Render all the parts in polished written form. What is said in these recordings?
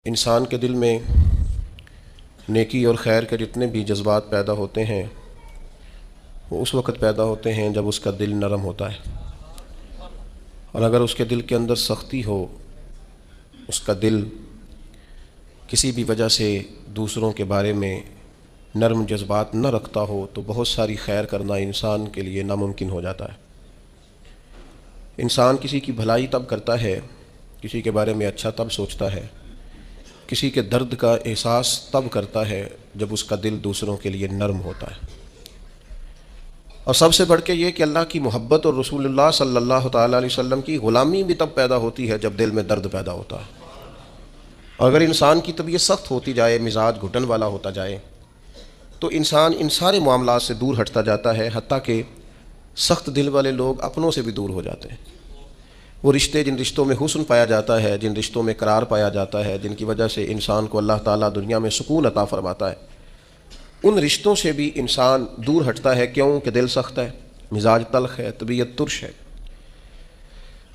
انسان کے دل میں نیکی اور خیر کے جتنے بھی جذبات پیدا ہوتے ہیں وہ اس وقت پیدا ہوتے ہیں جب اس کا دل نرم ہوتا ہے، اور اگر اس کے دل کے اندر سختی ہو، اس کا دل کسی بھی وجہ سے دوسروں کے بارے میں نرم جذبات نہ رکھتا ہو تو بہت ساری خیر کرنا انسان کے لیے ناممکن ہو جاتا ہے۔ انسان کسی کی بھلائی تب کرتا ہے، کسی کے بارے میں اچھا تب سوچتا ہے، کسی کے درد کا احساس تب کرتا ہے جب اس کا دل دوسروں کے لیے نرم ہوتا ہے۔ اور سب سے بڑھ کے یہ کہ اللہ کی محبت اور رسول اللہ صلی اللہ تعالیٰ علیہ وسلم کی غلامی بھی تب پیدا ہوتی ہے جب دل میں درد پیدا ہوتا ہے۔ اور اگر انسان کی طبیعت سخت ہوتی جائے، مزاج گھٹن والا ہوتا جائے، تو انسان ان سارے معاملات سے دور ہٹتا جاتا ہے، حتیٰ کہ سخت دل والے لوگ اپنوں سے بھی دور ہو جاتے ہیں۔ وہ رشتے، جن رشتوں میں حسن پایا جاتا ہے، جن رشتوں میں قرار پایا جاتا ہے، جن کی وجہ سے انسان کو اللہ تعالیٰ دنیا میں سکون عطا فرماتا ہے، ان رشتوں سے بھی انسان دور ہٹتا ہے۔ کیوں کہ دل سخت ہے، مزاج تلخ ہے، طبیعت ترش ہے۔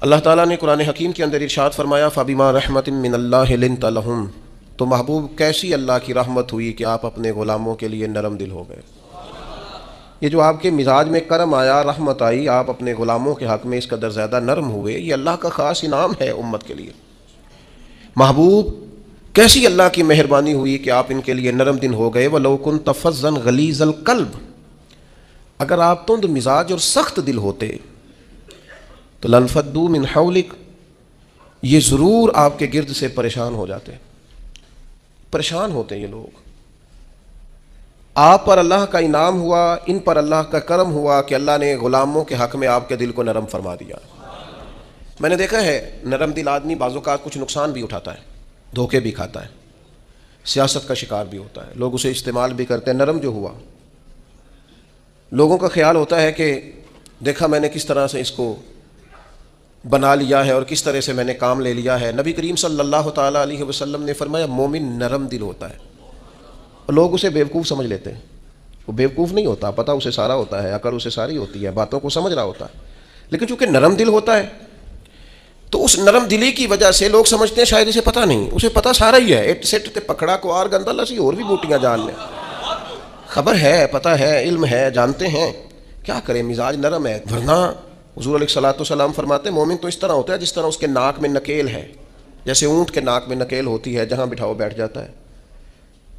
اللہ تعالیٰ نے قرآن حکیم کے اندر ارشاد فرمایا فَبِمَا رَحْمَةٍ مِّنَ اللَّهِ لِنْتَ لَهُمْ، تو محبوب کیسی اللہ کی رحمت ہوئی کہ آپ اپنے غلاموں کے لیے نرم دل ہو گئے۔ یہ جو آپ کے مزاج میں کرم آیا، رحمت آئی، آپ اپنے غلاموں کے حق میں اس قدر زیادہ نرم ہوئے، یہ اللہ کا خاص انعام ہے امت کے لیے۔ محبوب کیسی اللہ کی مہربانی ہوئی کہ آپ ان کے لیے نرم دل ہو گئے۔ وَلَوْ كُنْتَ فَظًّا غَلِيظَ الْقَلْبِ، اگر آپ تند مزاج اور سخت دل ہوتے تو لَانفَضُّوا مِنْ حَوْلِكَ، یہ ضرور آپ کے گرد سے پریشان ہو جاتے، پریشان ہوتے یہ لوگ۔ آپ پر اللہ کا انعام ہوا، ان پر اللہ کا کرم ہوا کہ اللہ نے غلاموں کے حق میں آپ کے دل کو نرم فرما دیا۔ میں نے دیکھا ہے نرم دل آدمی بعض اوقات کچھ نقصان بھی اٹھاتا ہے، دھوکے بھی کھاتا ہے، سیاست کا شکار بھی ہوتا ہے، لوگ اسے استعمال بھی کرتے ہیں۔ نرم جو ہوا، لوگوں کا خیال ہوتا ہے کہ دیکھا میں نے کس طرح سے اس کو بنا لیا ہے اور کس طرح سے میں نے کام لے لیا ہے۔ نبی کریم صلی اللہ تعالیٰ علیہ وسلم نے فرمایا مومن نرم دل ہوتا ہے، اور لوگ اسے بیوقوف سمجھ لیتے ہیں۔ وہ بیوقوف نہیں ہوتا، پتہ اسے سارا ہوتا ہے، عقل اسے ساری ہوتی ہے، باتوں کو سمجھ رہا ہوتا ہے، لیکن چونکہ نرم دل ہوتا ہے تو اس نرم دلی کی وجہ سے لوگ سمجھتے ہیں شاید اسے پتہ نہیں، اسے پتہ سارا ہی ہے۔ اٹ سٹ تے پکڑا کو آر گندہ لسی اور بھی بوٹیاں جان لیں، خبر ہے، پتہ ہے، علم ہے، جانتے ہیں، کیا کریں، مزاج نرم ہے۔ ورنہ حضور علیہ الصلوۃ والسلام فرماتے ہیں مومن تو اس طرح ہوتا ہے جس طرح اس کے ناک میں نکیل ہے، جیسے اونٹ کے ناک میں نکیل ہوتی ہے، جہاں بٹھاؤ بیٹھ جاتا ہے،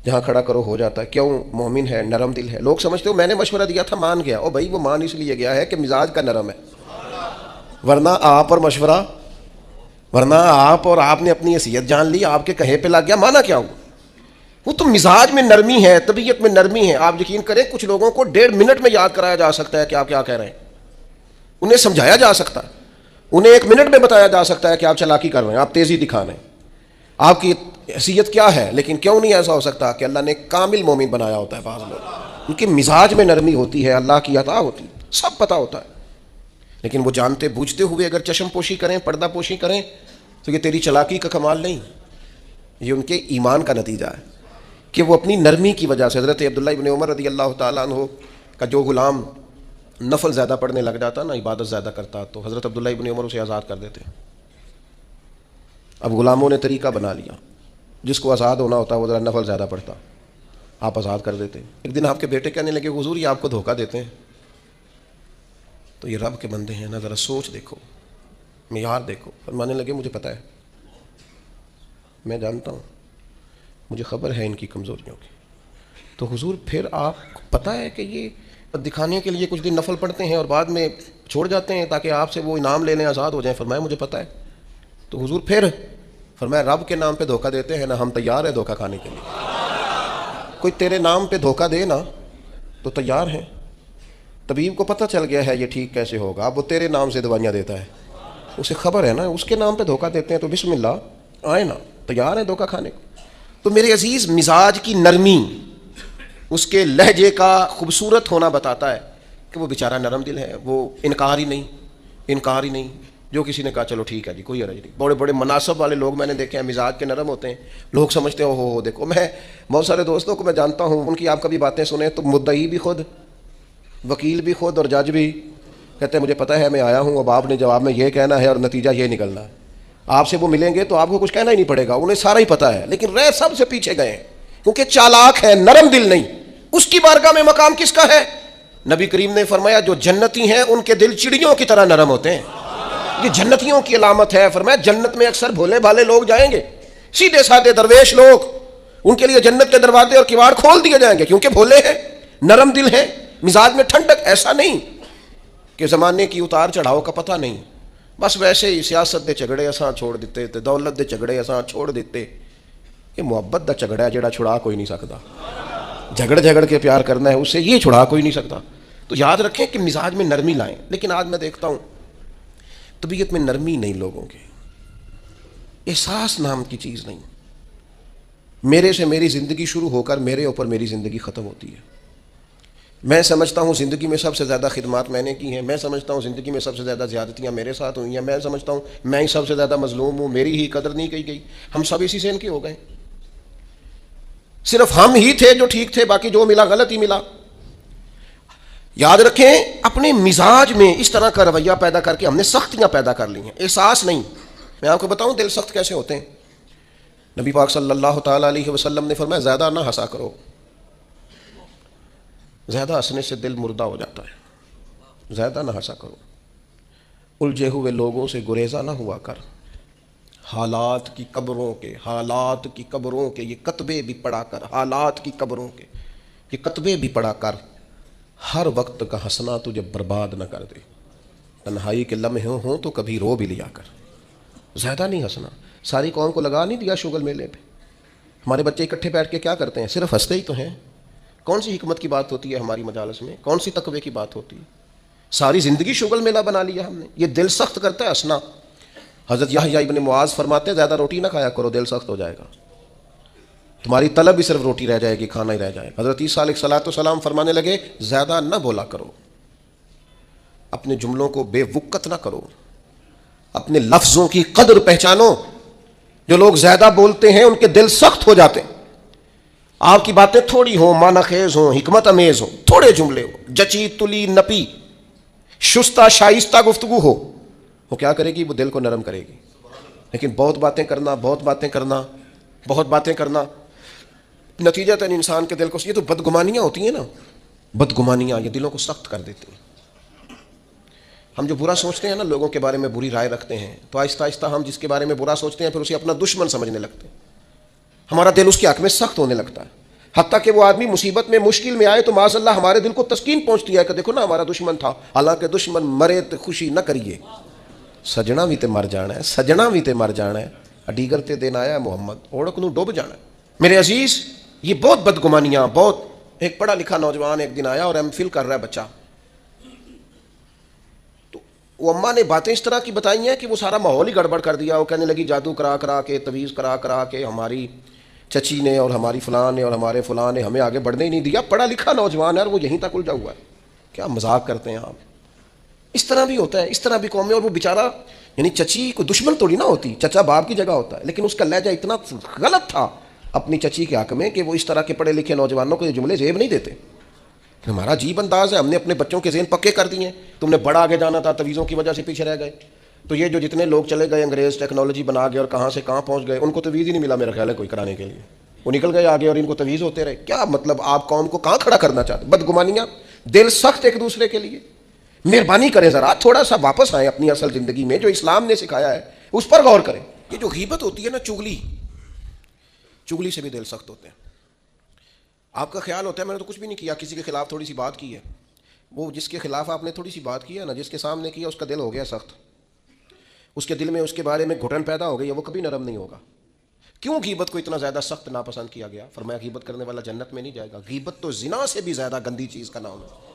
جہاں کھڑا کرو ہو جاتا ہے۔ کیوں؟ مومن ہے، نرم دل ہے۔ لوگ سمجھتے ہو میں نے مشورہ دیا تھا مان گیا، او بھائی وہ مان اس لیے گیا ہے کہ مزاج کا نرم ہے، ورنہ آپ اور مشورہ، ورنہ آپ نے اپنی حیثیت جان لی، آپ کے کہے پہ لگ گیا، مانا کیا ہوا؟ وہ تو مزاج میں نرمی ہے، طبیعت میں نرمی ہے۔ آپ یقین کریں کچھ لوگوں کو 1.5 منٹ میں یاد کرایا جا سکتا ہے کہ آپ کیا کہہ رہے ہیں، انہیں سمجھایا جا سکتا ہے، انہیں 1 منٹ میں بتایا جا سکتا ہے کہ آپ چالاکی کر رہے ہیں، آپ تیزی دکھا رہے ہیں، آپ کی حیثیت کیا ہے۔ لیکن کیوں نہیں ایسا ہو سکتا کہ اللہ نے کامل مومن بنایا ہوتا ہے بعض لوگ، ان کے مزاج میں نرمی ہوتی ہے، اللہ کی عطا ہوتی ہے، سب پتہ ہوتا ہے، لیکن وہ جانتے بوجھتے ہوئے اگر چشم پوشی کریں، پردہ پوشی کریں تو یہ تیری چلاکی کا کمال نہیں، یہ ان کے ایمان کا نتیجہ ہے کہ وہ اپنی نرمی کی وجہ سے۔ حضرت عبداللہ ابن عمر رضی اللہ تعالیٰ عنہ کا جو غلام نفل زیادہ پڑھنے لگ جاتا نا، عبادت زیادہ کرتا، تو حضرت عبداللہ ابن عمر اسے آزاد کر دیتے۔ اب غلاموں نے طریقہ بنا لیا، جس کو آزاد ہونا ہوتا وہ ذرا نفل زیادہ پڑھتا، آپ آزاد کر دیتے۔ ایک دن آپ کے بیٹے کہنے لگے حضور یہ آپ کو دھوکہ دیتے ہیں، تو یہ رب کے بندے ہیں نا، ذرا سوچ دیکھو، معیار دیکھو۔ فرمانے لگے مجھے پتہ ہے، میں جانتا ہوں، مجھے خبر ہے ان کی کمزوریوں کی۔ تو حضور پھر آپ کو پتہ ہے کہ یہ دکھانے کے لیے کچھ دن نفل پڑھتے ہیں اور بعد میں چھوڑ جاتے ہیں تاکہ آپ سے وہ انعام لے لیں، آزاد ہو جائیں۔ فرمایا مجھے پتہ ہے۔ تو حضور پھر فرمایا رب کے نام پہ دھوکہ دیتے ہیں نا، ہم تیار ہیں دھوکہ کھانے کے لیے، کوئی تیرے نام پہ دھوکہ دے نا تو تیار ہیں۔ طبیب کو پتہ چل گیا ہے یہ ٹھیک کیسے ہوگا، اب وہ تیرے نام سے دوائیاں دیتا ہے، اسے خبر ہے نا، اس کے نام پہ دھوکہ دیتے ہیں تو بسم اللہ آئے نا، تیار ہیں دھوکہ کھانے کو۔ تو میرے عزیز مزاج کی نرمی، اس کے لہجے کا خوبصورت ہونا بتاتا ہے کہ وہ بیچارہ نرم دل ہے، وہ انکار ہی نہیں، جو کسی نے کہا چلو ٹھیک ہے جی کوئی حرج نہیں۔ بڑے بڑے مناصب والے لوگ میں نے دیکھے ہیں مزاج کے نرم ہوتے ہیں، لوگ سمجھتے ہیں ہو دیکھو، میں بہت سارے دوستوں کو میں جانتا ہوں، ان کی آپ کبھی باتیں سنیں تو مدعی بھی خود، وکیل بھی خود اور جج بھی کہتے ہیں مجھے پتہ ہے میں آیا ہوں، اب آپ نے جواب میں یہ کہنا ہے اور نتیجہ یہ نکلنا ہے۔ آپ سے وہ ملیں گے تو آپ کو کچھ کہنا ہی نہیں پڑے گا، انہیں سارا ہی پتا ہے، لیکن رہ سب سے پیچھے گئے ہیں کیونکہ چالاک ہے، نرم دل نہیں۔ اس کی بارگاہ میں مقام کس کا ہے؟ نبی کریم نے فرمایا جو جنتی ہیں ان کے دل چڑیوں کی طرح نرم ہوتے ہیں، یہ جنتیوں کی علامت ہے۔ فرمایا جنت میں اکثر بھولے بھالے لوگ جائیں گے، سیدھے سادے درویش لوگ، ان کے لیے جنت کے دروازے اور کواڑ کھول دیے جائیں گے کیونکہ بھولے ہیں، نرم دل ہیں، مزاج میں ٹھنڈک۔ ایسا نہیں کہ زمانے کی اتار چڑھاؤ کا پتہ نہیں، بس ویسے ہی سیاست دے جھگڑے اساں چھوڑ دیتے تے دولت دے جھگڑے اساں چھوڑ دیتے۔ یہ محبت دا جھگڑا ہے جڑا چھڑا کوئی نہیں سکتا، جھگڑ کے پیار کرنا ہے اسے، یہ چھڑا کوئی نہیں سکتا۔ تو یاد رکھیں کہ مزاج میں نرمی لائیں۔ لیکن آج میں دیکھتا ہوں طبیعت میں نرمی نہیں لوگوں کے، احساس نام کی چیز نہیں۔ میرے سے میری زندگی شروع ہو کر میرے اوپر میری زندگی ختم ہوتی ہے۔ میں سمجھتا ہوں زندگی میں سب سے زیادہ خدمات میں نے کی ہیں، میں سمجھتا ہوں زندگی میں سب سے زیادہ زیادتیاں میرے ساتھ ہوئی ہیں، میں سمجھتا ہوں میں ہی سب سے زیادہ مظلوم ہوں، میری ہی قدر نہیں کی گئی۔ ہم سب اسی سے ان کے ہو گئے، صرف ہم ہی تھے جو ٹھیک تھے، باقی جو ملا غلط ہی ملا۔ یاد رکھیں اپنے مزاج میں اس طرح کا رویہ پیدا کر کے ہم نے سختیاں پیدا کر لی ہیں، احساس نہیں۔ میں آپ کو بتاؤں دل سخت کیسے ہوتے ہیں۔ نبی پاک صلی اللہ تعالیٰ علیہ وسلم نے فرمایا زیادہ نہ ہنسا کرو، زیادہ ہنسنے سے دل مردہ ہو جاتا ہے، زیادہ نہ ہنسا کرو۔ الجھے ہوئے لوگوں سے گریزہ نہ ہوا کر، حالات کی قبروں کے یہ کتبے بھی پڑھا کر، حالات کی قبروں کے یہ کتبے بھی پڑھا کر، ہر وقت کا ہنسنا تجھے برباد نہ کر دے۔ تنہائی کے لمحے ہوں تو کبھی رو بھی لیا کر، زیادہ نہیں ہنسنا۔ ساری قوم کو لگا نہیں دیا شغل میلے پہ، ہمارے بچے اکٹھے بیٹھ کے کیا کرتے ہیں؟ صرف ہنستے ہی تو ہیں۔ کون سی حکمت کی بات ہوتی ہے ہماری مجالس میں؟ کون سی تقوی کی بات ہوتی ہے؟ ساری زندگی شغل میلہ بنا لیا ہم نے۔ یہ دل سخت کرتا ہے ہنسنا۔ حضرت یحییٰ ابن معاذ فرماتے ہیں زیادہ روٹی نہ کھایا کرو، دل سخت ہو جائے گا، تمہاری طلب بھی صرف روٹی رہ جائے گی، کھانا ہی رہ جائے گا۔ حضرت عیسیٰ علیہ السلام فرمانے لگے زیادہ نہ بولا کرو، اپنے جملوں کو بے وقت نہ کرو، اپنے لفظوں کی قدر پہچانو۔ جو لوگ زیادہ بولتے ہیں ان کے دل سخت ہو جاتے ہیں۔ آپ کی باتیں تھوڑی ہوں، معنی خیز ہوں، حکمت امیز ہوں، تھوڑے جملے ہوں، جچی تلی نپی شستہ شائستہ گفتگو ہو، وہ کیا کرے گی؟ وہ دل کو نرم کرے گی۔ لیکن بہت باتیں کرنا نتیجتاً انسان کے دل کو، یہ تو بدگمانیاں ہوتی ہیں نا، بدگمانیاں یہ دلوں کو سخت کر دیتی ہیں۔ ہم جو برا سوچتے ہیں نا، لوگوں کے بارے میں بری رائے رکھتے ہیں، تو آہستہ آہستہ ہم جس کے بارے میں برا سوچتے ہیں پھر اسے اپنا دشمن سمجھنے لگتے ہیں، ہمارا دل اس کے حق میں سخت ہونے لگتا ہے۔ حتیٰ کہ وہ آدمی مصیبت میں مشکل میں آئے تو معاذ اللہ ہمارے دل کو تسکین پہنچتی ہے کہ دیکھو نا ہمارا دشمن تھا، حالانکہ دشمن مرے تو خوشی نہ کریے، سجنا بھی تے مر جانا ہے، سجنا بھی تے مر جانا ہے، اڈیگر تے دین آیا ہے محمد، اوڑک نو ڈوب جانا ہے۔ میرے عزیز یہ بہت بدگمانیاں، بہت ایک پڑھا لکھا نوجوان ایک دن آیا اور ایم فل کر رہا ہے بچہ، تو وہ اماں نے باتیں اس طرح کی بتائی ہیں کہ وہ سارا ماحول ہی گڑبڑ کر دیا۔ وہ کہنے لگی جادو کرا کے تویز کرا کے ہماری چچی نے اور ہماری فلاں نے اور ہمارے فلاں نے ہمیں آگے بڑھنے ہی نہیں دیا۔ پڑھا لکھا نوجوان ہے اور وہ یہیں تک الجھا ہوا ہے۔ کیا مذاق کرتے ہیں آپ؟ اس طرح بھی ہوتا ہے، اس طرح بھی قوم میں۔ اور وہ بیچارہ یعنی چچی کو دشمن توڑی نہ ہوتی، چچا باپ کی جگہ ہوتا ہے، لیکن اس کا لہجہ اتنا غلط تھا اپنی چچی کے حق میں کہ وہ اس طرح کے پڑھے لکھے نوجوانوں کو یہ جملے زیب نہیں دیتے۔ ہمارا عجیب انداز ہے، ہم نے اپنے بچوں کے ذہن پکے کر دیے ہیں، تم نے بڑا آگے جانا تھا، تویزوں کی وجہ سے پیچھے رہ گئے۔ تو یہ جو جتنے لوگ چلے گئے انگریز ٹیکنالوجی بنا گئے اور کہاں سے کہاں پہنچ گئے، ان کو تویز ہی نہیں ملا میرا خیال ہے کوئی کرانے کے لیے، وہ نکل گئے آگے اور ان کو تویز ہوتے رہے۔ کیا مطلب آپ قوم کو کہاں کھڑا کرنا چاہتے؟ بدگمانیاں، دل سخت ایک دوسرے کے لیے۔ مہربانی کریں ذرا تھوڑا سا واپس آئیں اپنی اصل زندگی میں، جو اسلام نے سکھایا ہے اس پر غور کریں۔ یہ جو غیبت ہوتی ہے نا، چغلی سے بھی دل سخت ہوتے ہیں۔ آپ کا خیال ہوتا ہے میں نے تو کچھ بھی نہیں کیا، کسی کے خلاف تھوڑی سی بات کی ہے، وہ جس کے خلاف آپ نے تھوڑی سی بات کی ہے نا، جس کے سامنے کیا اس کا دل ہو گیا سخت، اس کے دل میں اس کے بارے میں گھٹن پیدا ہو گئی ہے، وہ کبھی نرم نہیں ہوگا۔ کیوں غیبت کو اتنا زیادہ سخت ناپسند کیا گیا؟ فرمایا غیبت کرنے والا جنت میں نہیں جائے گا۔ غیبت تو زنا سے بھی زیادہ گندی چیز کا نام ہے۔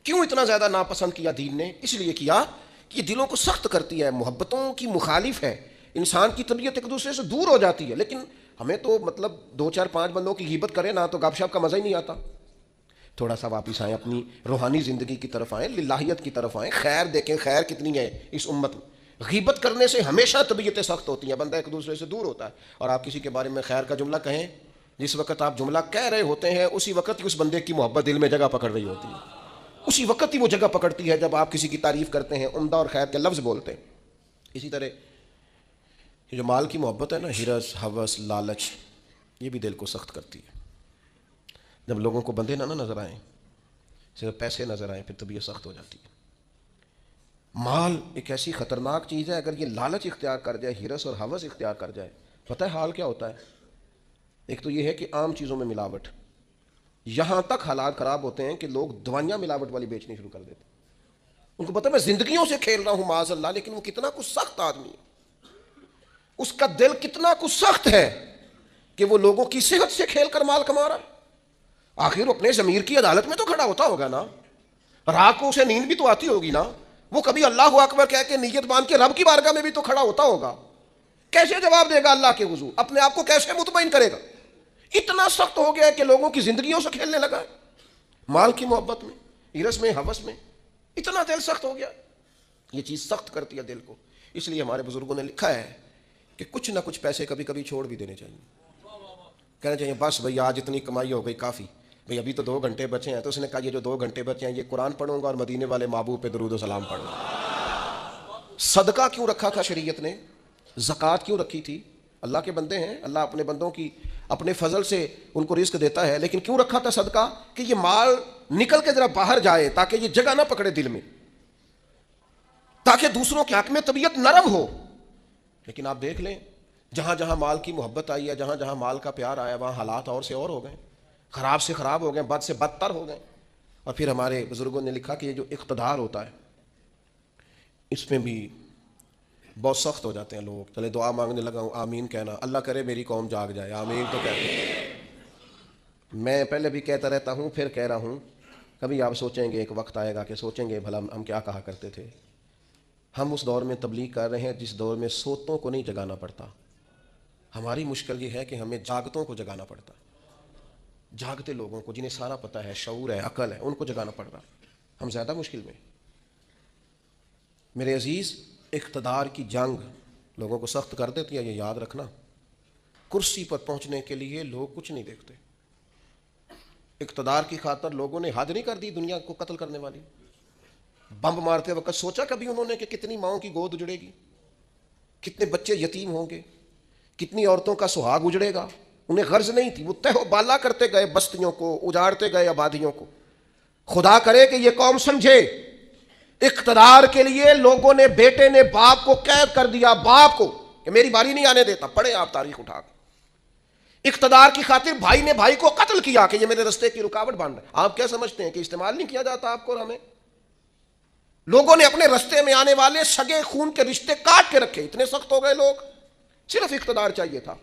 کیوں اتنا زیادہ ناپسند کیا دین نے؟ اس لیے کیا کہ یہ دلوں کو سخت کرتی ہے، محبتوں کی مخالف ہے، انسان کی طبیعت ایک دوسرے سے دور ہو جاتی ہے۔ لیکن ہمیں تو مطلب 2 4 5 بندوں کی غیبت کریں نا تو گپ شپ کا مزہ ہی نہیں آتا۔ تھوڑا سا واپس آئیں، اپنی روحانی زندگی کی طرف آئیں، للہیت کی طرف آئیں، خیر دیکھیں، خیر کتنی ہے اس امت میں۔ غیبت کرنے سے ہمیشہ طبیعتیں سخت ہوتی ہیں، بندہ ایک دوسرے سے دور ہوتا ہے۔ اور آپ کسی کے بارے میں خیر کا جملہ کہیں، جس وقت آپ جملہ کہہ رہے ہوتے ہیں اسی وقت ہی اس بندے کی محبت دل میں جگہ پکڑ رہی ہوتی ہے، اسی وقت ہی وہ جگہ پکڑتی ہے جب آپ کسی کی تعریف کرتے ہیں، عمدہ اور خیر کے لفظ بولتے ہیں۔ اسی طرح یہ جو مال کی محبت ہے نا، ہرس، ہوس، لالچ، یہ بھی دل کو سخت کرتی ہے. جب لوگوں کو بندے نہ نظر آئیں، صرف پیسے نظر آئیں، پھر طبیعت سخت ہو جاتی ہے. مال ایک ایسی خطرناک چیز ہے، اگر یہ لالچ اختیار کر جائے، ہرس اور ہوس اختیار کر جائے، پتہ ہے حال کیا ہوتا ہے؟ ایک تو یہ ہے کہ عام چیزوں میں ملاوٹ، یہاں تک حالات خراب ہوتے ہیں کہ لوگ دوائیاں ملاوٹ والی بیچنی شروع کر دیتے ہیں. ان کو پتہ ہے میں زندگیوں سے کھیل رہا ہوں معاذ اللہ، لیکن وہ کتنا کچھ سخت آدمی ہے، اس کا دل کتنا کچھ سخت ہے کہ وہ لوگوں کی صحت سے کھیل کر مال کما رہا ہے. آخر وہ اپنے ضمیر کی عدالت میں تو کھڑا ہوتا ہوگا نا، رات کو اسے نیند بھی تو آتی ہوگی نا، وہ کبھی اللہ اکبر کہہ کے نیت باندھ کے رب کی بارگاہ میں بھی تو کھڑا ہوتا ہوگا. کیسے جواب دے گا اللہ کے حضور؟ اپنے آپ کو کیسے مطمئن کرے گا؟ اتنا سخت ہو گیا ہے کہ لوگوں کی زندگیوں سے کھیلنے لگا ہے، مال کی محبت میں، ہرس میں، ہوس میں، اتنا دل سخت ہو گیا. یہ چیز سخت کرتی ہے دل کو. اس لیے ہمارے بزرگوں نے لکھا ہے کہ کچھ نہ کچھ پیسے کبھی کبھی چھوڑ بھی دینے چاہیے. کہنا چاہیے بس بھئی آج اتنی کمائی ہو گئی کافی، بھئی ابھی تو 2 گھنٹے بچے ہیں. تو اس نے کہا یہ جو 2 گھنٹے بچے ہیں یہ قرآن پڑھوں گا اور مدینے والے محبوب پہ درود و سلام پڑھوں گا. صدقہ کیوں رکھا تھا شریعت نے؟ زکوٰۃ کیوں رکھی تھی؟ اللہ کے بندے ہیں، اللہ اپنے بندوں کی اپنے فضل سے ان کو رزق دیتا ہے، لیکن کیوں رکھا تھا صدقہ؟ کہ یہ مال نکل کے ذرا باہر جائے تاکہ یہ جگہ نہ پکڑے دل میں، تاکہ دوسروں کے حق میں طبیعت نرم ہو. لیکن آپ دیکھ لیں جہاں جہاں مال کی محبت آئی ہے، جہاں جہاں مال کا پیار آیا، وہاں حالات اور سے اور ہو گئے، خراب سے خراب ہو گئے، بد سے بدتر ہو گئے. اور پھر ہمارے بزرگوں نے لکھا کہ یہ جو اقتدار ہوتا ہے اس میں بھی بہت سخت ہو جاتے ہیں لوگ. چلے دعا مانگنے لگا ہوں، آمین کہنا، اللہ کرے میری قوم جاگ جائے، آمین تو کہتے ہیں. میں پہلے بھی کہتا رہتا ہوں، پھر کہہ رہا ہوں، کبھی آپ سوچیں گے، ایک وقت آئے گا کہ سوچیں گے بھلا ہم کیا کہا کرتے تھے. ہم اس دور میں تبلیغ کر رہے ہیں جس دور میں سوتوں کو نہیں جگانا پڑتا. ہماری مشکل یہ ہے کہ ہمیں جاگتوں کو جگانا پڑتا. جاگتے لوگوں کو جنہیں سارا پتہ ہے، شعور ہے، عقل ہے، ان کو جگانا پڑ رہا. ہم زیادہ مشکل میں. میرے عزیز، اقتدار کی جنگ لوگوں کو سخت کر دیتی ہے، یہ یاد رکھنا. کرسی پر پہنچنے کے لیے لوگ کچھ نہیں دیکھتے. اقتدار کی خاطر لوگوں نے حد نہیں کر دی دنیا کو قتل کرنے والی. بم مارتے وقت سوچا کبھی انہوں نے کہ کتنی ماؤں کی گود اجڑے گی، کتنے بچے یتیم ہوں گے، کتنی عورتوں کا سہاگ اجڑے گا؟ انہیں غرض نہیں تھی. وہ تہ و بالا کرتے گئے بستیوں کو، اجاڑتے گئے آبادیوں کو. خدا کرے کہ یہ قوم سمجھے، اقتدار کے لیے لوگوں نے، بیٹے نے باپ کو قید کر دیا، باپ کو کہ میری باری نہیں آنے دیتا. پڑھیں آپ تاریخ اٹھا کے. اقتدار کی خاطر بھائی نے بھائی کو قتل کیا کہ یہ میرے رستے کی رکاوٹ بن رہا ہے. آپ کیا سمجھتے ہیں کہ استعمال نہیں کیا جاتا آپ کو اور ہمیں؟ لوگوں نے اپنے رستے میں آنے والے سگے خون کے رشتے کاٹ کے رکھے. اتنے سخت ہو گئے لوگ، صرف اقتدار چاہیے تھا.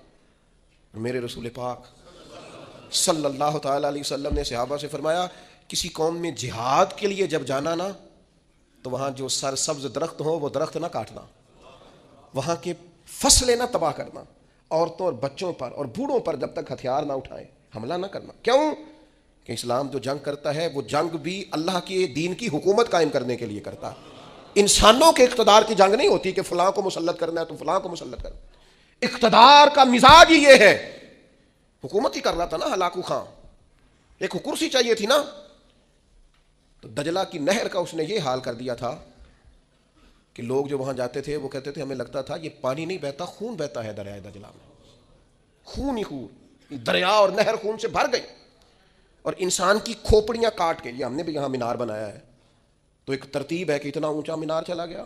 میرے رسول پاک صلی اللہ تعالی علیہ وسلم نے صحابہ سے فرمایا، کسی قوم میں جہاد کے لیے جب جانا نا تو وہاں جو سرسبز درخت ہو وہ درخت نہ کاٹنا، وہاں کے فصلیں نہ تباہ کرنا، عورتوں اور بچوں پر اور بوڑھوں پر جب تک ہتھیار نہ اٹھائیں حملہ نہ کرنا. کیوں؟ کہ اسلام جو جنگ کرتا ہے وہ جنگ بھی اللہ کے دین کی حکومت قائم کرنے کے لیے کرتا ہے. انسانوں کے اقتدار کی جنگ نہیں ہوتی کہ فلاں کو مسلط کرنا ہے تو فلاں کو مسلط کرنا. اقتدار کا مزاج ہی یہ ہے. حکومت ہی کر رہا تھا نا ہلاکو خان، ایک کرسی چاہیے تھی نا، تو دجلہ کی نہر کا اس نے یہ حال کر دیا تھا کہ لوگ جو وہاں جاتے تھے وہ کہتے تھے ہمیں لگتا تھا یہ پانی نہیں بہتا، خون بہتا ہے دریائے دجلہ میں. خون ہی خون، دریا اور نہر خون سے بھر گئی. اور انسان کی کھوپڑیاں کاٹ کے، یہ ہم نے بھی یہاں مینار بنایا ہے تو ایک ترتیب ہے کہ اتنا اونچا مینار چلا گیا.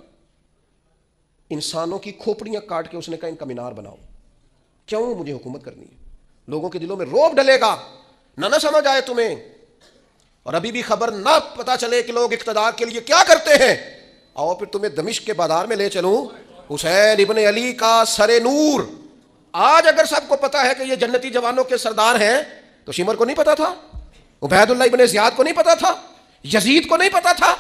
انسانوں کی کھوپڑیاں کاٹ کے اس نے کہا ان کا مینار بناؤ. کیوں؟ مجھے حکومت کرنی ہے. لوگوں کے دلوں میں رعب ڈلے گا، نہ سمجھ آئے تمہیں، اور ابھی بھی خبر نہ پتا چلے کہ لوگ اقتدار کے لیے کیا کرتے ہیں. آؤ پھر تمہیں دمشق کے بازار میں لے چلوں. حسین ابن علی کا سر نور. آج اگر سب کو پتا ہے کہ یہ جنتی جوانوں کے سردار ہیں تو شمر کو نہیں پتا تھا، عبید اللہ ابن زیاد کو نہیں پتا تھا، یزید کو نہیں پتا تھا.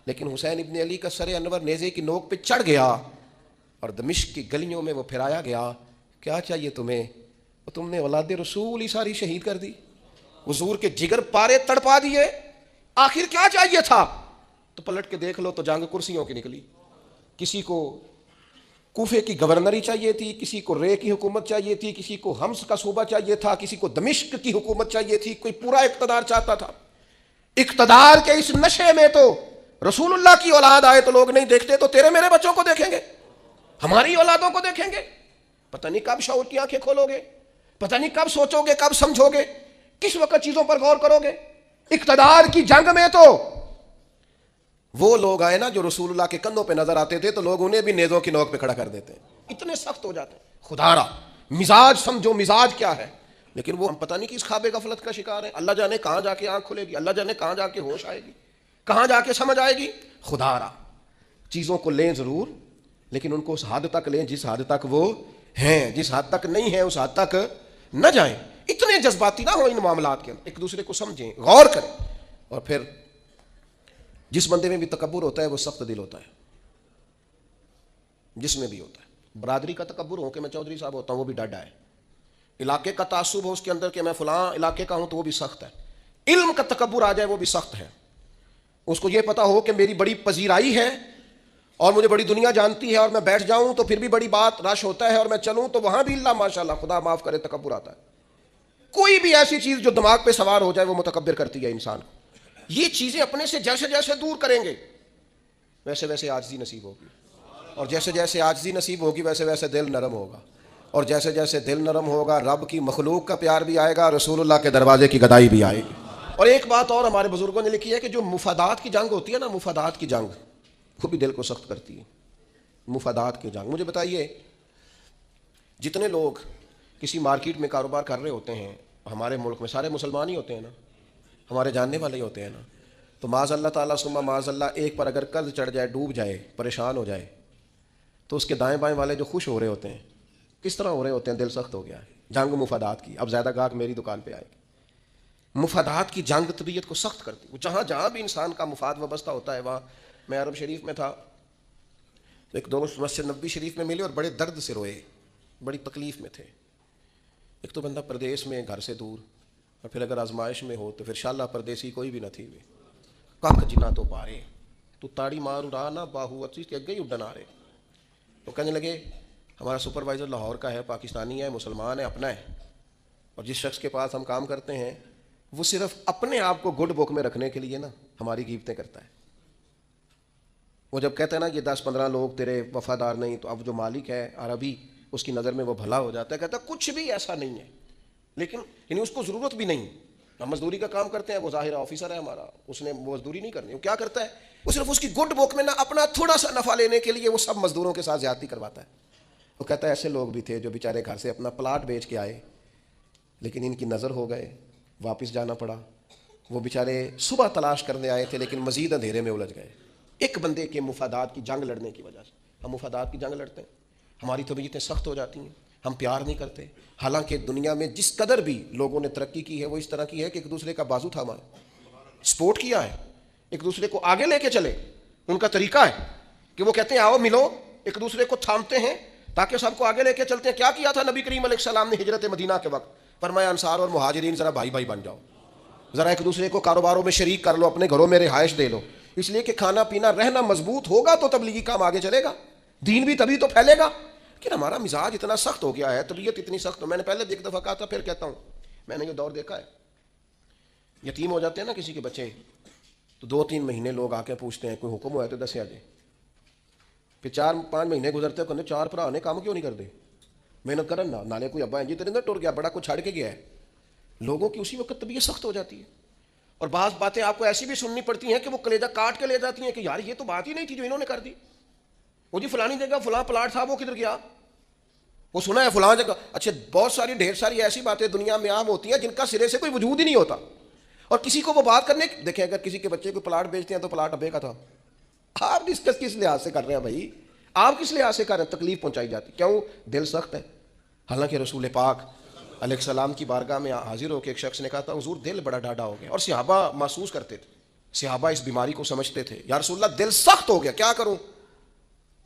لیکن حسین ابن علی کا سر انور نیزے کی نوک پہ چڑھ گیا اور دمشق کی گلیوں میں وہ پھرایا گیا. کیا چاہیے تمہیں؟ تم نے اولاد رسول ہی ساری شہید کر دی، حضور کے جگر پارے تڑپا دیے. آخر کیا چاہیے تھا؟ تو پلٹ کے دیکھ لو تو جنگ کرسیوں کی نکلی. کسی کو کوفے کی گورنری چاہیے تھی، کسی کو رے کی حکومت چاہیے تھی، کسی کو حمص کا صوبہ چاہیے تھا، کسی کو دمشق کی حکومت چاہیے تھی. کوئی پورا اقتدار چاہتا تھا. اقتدار کے اس نشے میں تو رسول اللہ کی اولاد آئے تو لوگ نہیں دیکھتے، تو تیرے میرے بچوں کو دیکھیں گے، ہماری اولادوں کو دیکھیں گے. پتہ نہیں کب شعور کی آنکھیں کھولو گے, پتہ نہیں کب سوچو گے, کب سمجھو گے, کس وقت چیزوں پر غور کرو گے. اقتدار کی جنگ میں تو وہ لوگ آئے نا جو رسول اللہ کے کندھوں پہ نظر آتے تھے تو لوگ انہیں بھی نیزوں کی نوک پہ کھڑا کر دیتے ہیں, اتنے سخت ہو جاتے ہیں. خدا را مزاج سمجھو, مزاج کیا ہے. لیکن وہ ہم پتہ نہیں کس خواب غفلت کا شکار ہے. اللہ جانے کہاں جا کے آنکھ کھلے گی, اللہ جانے کہاں جا کے ہوش آئے گی, کہاں جا کے سمجھ آئے گی. خدا را چیزوں کو لیں ضرور, لیکن ان کو اس حد تک لیں جس حد تک وہ ہیں, جس حد تک نہیں ہیں اس حد تک نہ جائیں. اتنے جذباتی نہ ہو ان معاملات کے اندر, ایک دوسرے کو سمجھیں, غور کریں. اور پھر جس بندے میں بھی تکبر ہوتا ہے وہ سخت دل ہوتا ہے, جس میں بھی ہوتا ہے. برادری کا تکبر ہو کہ میں چودھری صاحب ہوتا ہوں وہ بھی ڈاڈا ہے. علاقے کا تعصب ہو اس کے اندر کہ میں فلاں علاقے کا ہوں تو وہ بھی سخت ہے. علم کا تکبر آ جائے وہ بھی سخت ہے. اس کو یہ پتا ہو کہ میری بڑی پذیرائی ہے اور مجھے بڑی دنیا جانتی ہے, اور میں بیٹھ جاؤں تو پھر بھی بڑی بات رش ہوتا ہے, اور میں چلوں تو وہاں بھی اللہ ماشاءاللہ خدا معاف کرے تکبر آتا ہے. کوئی بھی ایسی چیز جو دماغ پہ سوار ہو جائے وہ متکبر کرتی ہے انسان کو. یہ چیزیں اپنے سے جیسے جیسے دور کریں گے ویسے ویسے عاجزی نصیب ہوگی, اور جیسے جیسے عاجزی نصیب ہوگی ویسے ویسے دل نرم ہوگا, اور جیسے جیسے دل نرم ہوگا رب کی مخلوق کا پیار بھی آئے گا, رسول اللہ کے دروازے کی گدائی بھی آئے گی. اور ایک بات اور ہمارے بزرگوں نے لکھی ہے کہ جو مفادات کی جنگ ہوتی ہے نا, مفادات کی جنگ وہ بھی دل کو سخت کرتی ہے. مفادات کی جنگ. مجھے بتائیے جتنے لوگ کسی مارکیٹ میں کاروبار کر رہے ہوتے ہیں ہمارے ملک میں, سارے مسلمان ہی ہوتے ہیں نا, ہمارے جاننے والے ہی ہوتے ہیں نا, تو معاذ اللہ تعالیٰ ثم معاذ اللہ ایک پر اگر قرض چڑھ جائے, ڈوب جائے, پریشان ہو جائے, تو اس کے دائیں بائیں والے جو خوش ہو رہے ہوتے ہیں کس طرح ہو رہے ہوتے ہیں, دل سخت ہو گیا ہے. جنگ مفادات کی, اب زیادہ گاہک میری دکان پہ آئے گی. مفادات کی جنگ طبیعت کو سخت کرتی. وہ جہاں جہاں بھی انسان کا مفاد وابستہ ہوتا ہے وہاں. میں عرب شریف میں تھا, ایک دو مسجد نبوی شریف میں ملے اور بڑے درد سے روئے, بڑی تکلیف میں تھے. ایک تو بندہ پردیس میں گھر سے دور, اور پھر اگر آزمائش میں ہو تو پھر شاللہ پردیسی کوئی بھی نہ تھی وے کک جنا تو پارے تو تاڑی مار اڑا نہ باہو اچھی کے اگے ہی اڈن آ رہے. تو کہنے لگے ہمارا سپروائزر لاہور کا ہے, پاکستانی ہے, مسلمان ہے, اپنا ہے, اور جس شخص کے پاس ہم کام کرتے ہیں وہ صرف اپنے آپ کو گڈ بک میں رکھنے کے لیے نا ہماری غیبتیں کرتا ہے. وہ جب کہتا ہے نا یہ 10-15 لوگ تیرے وفادار نہیں, تو اب جو مالک ہے عربی اس کی نظر میں وہ بھلا ہو جاتا ہے, کہتا ہے کچھ بھی ایسا نہیں ہے, لیکن یعنی اس کو ضرورت بھی نہیں. ہم مزدوری کا کام کرتے ہیں, وہ ظاہر آفیسر ہے ہمارا, اس نے مزدوری نہیں کرنی. وہ کیا کرتا ہے, وہ صرف اس کی گڈ بک میں نا اپنا تھوڑا سا نفع لینے کے لیے وہ سب مزدوروں کے ساتھ زیادتی کرواتا ہے. وہ کہتا ہے ایسے لوگ بھی تھے جو بیچارے گھر سے اپنا پلاٹ بیچ کے آئے, لیکن ان کی نظر ہو گئے, واپس جانا پڑا. وہ بیچارے صبح تلاش کرنے آئے تھے لیکن مزید اندھیرے میں الجھ گئے ایک بندے کے مفادات کی جنگ لڑنے کی وجہ سے. ہم مفادات کی جنگ لڑتے ہیں, ہماری طبیعتیں سخت ہو جاتی ہیں, ہم پیار نہیں کرتے. حالانکہ دنیا میں جس قدر بھی لوگوں نے ترقی کی ہے وہ اس طرح کی ہے کہ ایک دوسرے کا بازو تھاما ہے, سپورٹ کیا ہے, ایک دوسرے کو آگے لے کے چلے. ان کا طریقہ ہے کہ وہ کہتے ہیں آؤ ملو, ایک دوسرے کو تھامتے ہیں تاکہ سب کو آگے لے کے چلتے ہیں. کیا کیا تھا نبی کریم علیہ السلام نے ہجرت مدینہ کے وقت؟ فرمایا انصار اور مہاجرین ذرا بھائی بھائی بن جاؤ, ذرا ایک دوسرے کو کاروباروں میں شریک کر لو, اپنے گھروں میں رہائش دے لو, اس لیے کہ کھانا پینا رہنا مضبوط ہوگا تو تبلیغی کام آگے چلے گا, دین بھی تبھی تو پھیلے گا. لیکن ہمارا مزاج اتنا سخت ہو گیا ہے, طبیعت اتنی سخت ہو. میں نے پہلے بھی ایک دفعہ کہا تھا, پھر کہتا ہوں, میں نے یہ دور دیکھا ہے, یتیم ہو جاتے ہیں نا کسی کے بچے, تو 2-3 مہینے لوگ آ کے پوچھتے ہیں کوئی حکم ہوا ہے تو دسیا جائے. پھر 4-5 مہینے گزرتے کہنے 4 بھرا نے کام کیوں نہیں کرتے, محنت کرن نا, نالے کوئی ابا جی تیرے اندر ٹر گیا, بڑا کچھ چھڑ کے گیا ہے. لوگوں کی اسی وقت طبیعت سخت ہو جاتی ہے, اور بعض باتیں آپ کو ایسی بھی سننی پڑتی ہیں کہ وہ کلیجہ کاٹ کے لے جاتی ہیں کہ یار یہ تو بات ہی نہیں تھی جو انہوں نے کر دی. وہ جی فلانی جگہ فلاں پلاٹ تھا, وہ کدھر گیا, وہ سنا ہے فلاں جگہ. اچھا بہت ساری ڈھیر ساری ایسی باتیں دنیا میں عام ہوتی ہیں جن کا سرے سے کوئی وجود ہی نہیں ہوتا, اور کسی کو وہ بات کرنے. دیکھیں اگر کسی کے بچے کو پلاٹ بیچتے ہیں تو پلاٹ ابے کا تھا, آپ ڈسکس کس لحاظ سے کر رہے ہیں بھائی, آپ کس لحاظ سے کر رہے ہیں؟ تکلیف پہنچائی جاتی, کیوں؟ دل سخت ہے. حالانکہ رسول پاک علیہ السلام کی بارگاہ میں حاضر ہو کے ایک شخص نے کہا تھا حضور دل بڑا ڈاڈا ہو گیا, اور صحابہ محسوس کرتے تھے, صحابہ اس بیماری کو سمجھتے تھے, یا رسول اللہ دل سخت ہو گیا, کیا کروں؟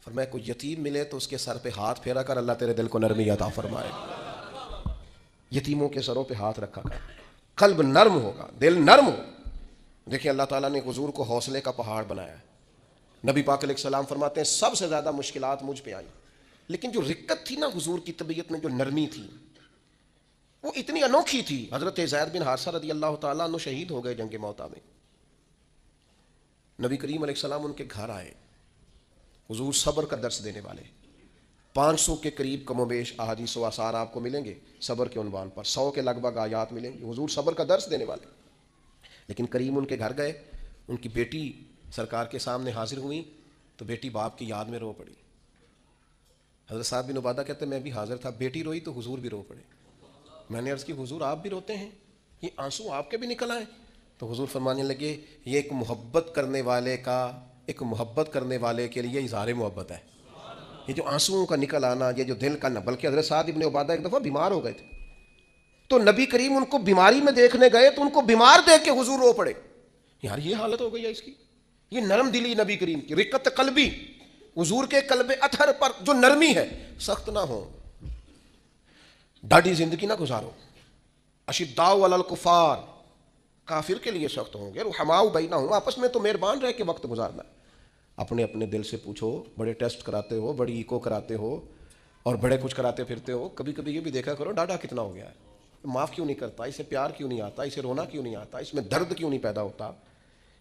فرمایا کوئی یتیم ملے تو اس کے سر پہ ہاتھ پھیرا کر, اللہ تیرے دل کو نرمی عطا فرمائے. یتیموں کے سروں پہ ہاتھ رکھا کر, قلب نرم ہوگا, دل نرم ہو. دیکھیں اللہ تعالیٰ نے حضور کو حوصلے کا پہاڑ بنایا ہے. نبی پاک علیہ السلام فرماتے ہیں سب سے زیادہ مشکلات مجھ پہ آئیں, لیکن جو رقت تھی نا حضور کی طبیعت میں, جو نرمی تھی وہ اتنی انوکھی تھی. حضرت زید بن حارثہ رضی اللہ تعالیٰ عنہ شہید ہو گئے جنگ موتا میں. نبی کریم علیہ السلام ان کے گھر آئے, حضور صبر کا درس دینے والے, 500 کے قریب کم و بیش احادیث و آثار آپ کو ملیں گے صبر کے عنوان پر، 100 کے لگ بھگ آیات ملیں گے، حضور صبر کا درس دینے والے۔ لیکن کریم ان کے گھر گئے، ان کی بیٹی سرکار کے سامنے حاضر ہوئی تو بیٹی باپ کی یاد میں رو پڑی۔ حضرت صاحب بن عبادہ کہتے ہیں میں بھی حاضر تھا، بیٹی روئی تو حضور بھی رو پڑے۔ میں نے عرض کی حضور آپ بھی روتے ہیں، یہ آنسو آپ کے بھی نکل آئے؟ تو حضور فرمانے لگے یہ ایک محبت کرنے والے کے لیے اظہار محبت ہے۔ یہ جو آنسوؤں کا نکل آنا، یہ جو دل کا نہ، بلکہ حضرت سعد بن عبادہ ایک دفعہ بیمار ہو گئے تھے تو نبی کریم ان کو بیماری میں دیکھنے گئے تو ان کو بیمار دیکھ کے حضور رو پڑے۔ یار یہ حالت ہو گئی ہے اس کی، یہ نرم دلی نبی کریم کی، رقت قلبی، حضور کے قلب اطہر پر جو نرمی ہے، سخت نہ ہو، ڈاڑھی زندگی نہ گزارو۔ اشداء علی الکفار، کافر کے لیے سخت ہوں گے، رحماء بینہم، آپس میں تو مہربان رہ کے وقت گزارنا۔ اپنے اپنے دل سے پوچھو، بڑے ٹیسٹ کراتے ہو، بڑی ایکو کراتے ہو اور بڑے کچھ کراتے پھرتے ہو، کبھی کبھی یہ بھی دیکھا کرو ڈاڈا کتنا ہو گیا ہے، معاف کیوں نہیں کرتا، اسے پیار کیوں نہیں آتا، اسے رونا کیوں نہیں آتا، اس میں درد کیوں نہیں پیدا ہوتا۔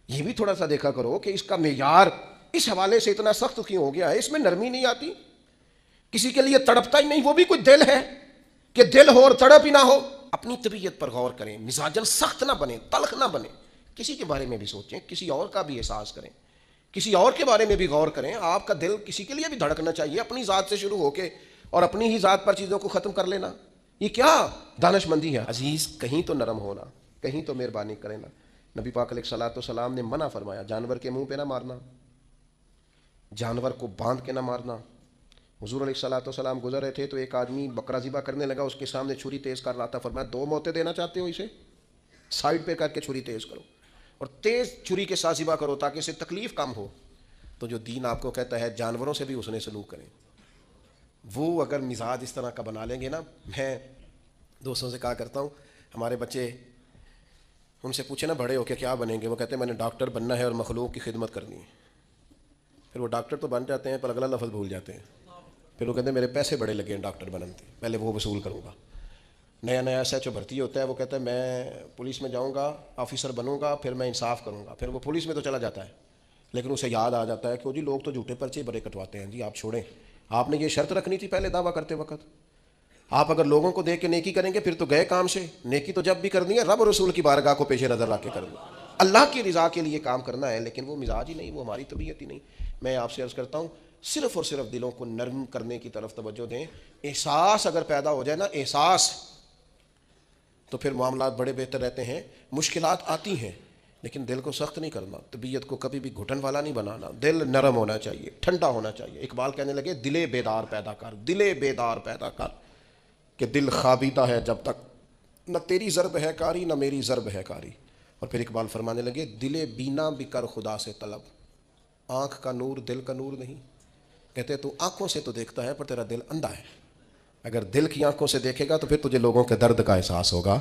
یہ بھی تھوڑا سا دیکھا کرو کہ اس کا معیار اس حوالے سے اتنا سخت کیوں ہو گیا ہے، اس میں نرمی نہیں آتی، کسی کے لیے تڑپتا ہی نہیں، وہ بھی کوئی دل ہے کہ دل ہو اور تڑپ ہی نہ ہو۔ اپنی طبیعت پر غور کریں، مزاجن سخت نہ بنے، تلخ نہ بنے، کسی کے بارے میں بھی سوچیں، کسی اور کا بھی احساس کریں، کسی اور کے بارے میں بھی غور کریں۔ آپ کا دل کسی کے لیے بھی دھڑکنا چاہیے، اپنی ذات سے شروع ہو کے اور اپنی ہی ذات پر چیزوں کو ختم کر لینا، یہ کیا دانش مندی ہے؟ عزیز کہیں تو نرم ہونا، کہیں تو مہربانی کریں نا۔ نبی پاک علیہ الصلوۃ والسلام نے منع فرمایا جانور کے منہ پہ نہ مارنا، جانور کو باندھ کے نہ مارنا۔ حضور علیہ الصلوۃ والسلام گزر رہے تھے تو ایک آدمی بکرا ذبح کرنے لگا، اس کے سامنے چھری تیز کر رہا تھا، فرمایا 2 موتیں دینا چاہتے ہو، اسے سائڈ پہ کر کے چھری تیز کرو اور تیز چھری کے ساتھ ذبح کرو تاکہ اسے تکلیف کم ہو۔ تو جو دین آپ کو کہتا ہے جانوروں سے بھی اس نے سلوک کریں، وہ اگر مزاج اس طرح کا بنا لیں گے نا، میں دوستوں سے کہا کرتا ہوں، ہمارے بچے ان سے پوچھے نا بڑے ہو کے کیا بنیں گے، وہ کہتے ہیں میں نے ڈاکٹر بننا ہے اور مخلوق کی خدمت کرنی ہے۔ پھر وہ ڈاکٹر تو بن جاتے ہیں پر اگلا لفظ بھول جاتے ہیں، پھر وہ کہتے ہیں میرے پیسے بڑے لگے ہیں ڈاکٹر بنتے، پہلے وہ وصول کروں گا۔ نیا نیا SHO بھرتی ہوتا ہے، وہ کہتا ہے میں پولیس میں جاؤں گا، آفیسر بنوں گا، پھر میں انصاف کروں گا، پھر وہ پولیس میں تو چلا جاتا ہے لیکن اسے یاد آ جاتا ہے کہ جی لوگ تو جھوٹے پرچے بڑے کٹواتے ہیں، جی آپ چھوڑیں، آپ نے یہ شرط رکھنی تھی پہلے دعویٰ کرتے وقت، آپ اگر لوگوں کو دیکھ کے نیکی کریں گے پھر تو گئے کام سے، نیکی تو جب بھی کرنی ہے رب اور رسول کی بارگاہ کو پیش نظر رکھ کے کرنی، اللہ کی رضا کے لیے کام کرنا ہے، لیکن وہ مزاج ہی نہیں، وہ ہماری طبیعت ہی نہیں۔ میں آپ سے عرض کرتا ہوں صرف اور صرف دلوں کو نرم کرنے کی طرف توجہ دیں، احساس اگر پیدا ہو جائے نا، احساس، تو پھر معاملات بڑے بہتر رہتے ہیں۔ مشکلات آتی ہیں لیکن دل کو سخت نہیں کرنا، طبیعت کو کبھی بھی گھٹن والا نہیں بنانا، دل نرم ہونا چاہیے، ٹھنڈا ہونا چاہیے۔ اقبال کہنے لگے دل بیدار پیدا کر، دل بیدار پیدا کر، کہ دل خوابیدہ ہے جب تک نہ تیری ضرب ہے کاری نہ میری ضرب ہے کاری۔ اور پھر اقبال فرمانے لگے دل بینا بھی کر خدا سے طلب، آنکھ کا نور دل کا نور نہیں۔ کہتے تو آنکھوں سے تو دیکھتا ہے پر تیرا دل اندھا ہے، اگر دل کی آنکھوں سے دیکھے گا تو پھر تجھے لوگوں کے درد کا احساس ہوگا۔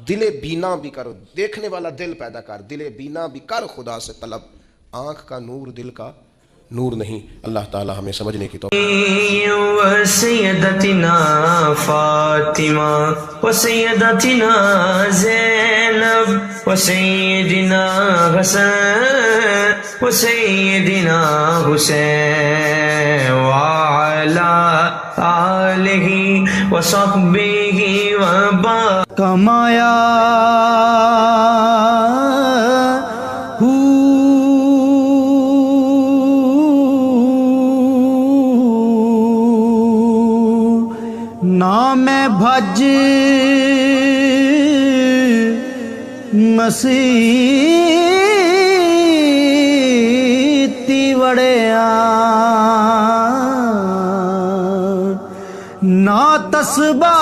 دل بینا بھی کر، دیکھنے والا دل پیدا کر، دل بینا بھی کر خدا سے طلب، آنکھ کا نور دل کا نور نہیں۔ اللہ تعالی ہمیں سمجھنے کی توفیق۔ وسیدتنا فاطمہ وسیدتنا زینب وسیدنا حسن وسیدنا حسین وعلی آلہ وصحبہ وبارک کمایا نام بھج مسیتی وڑیا نا تسبا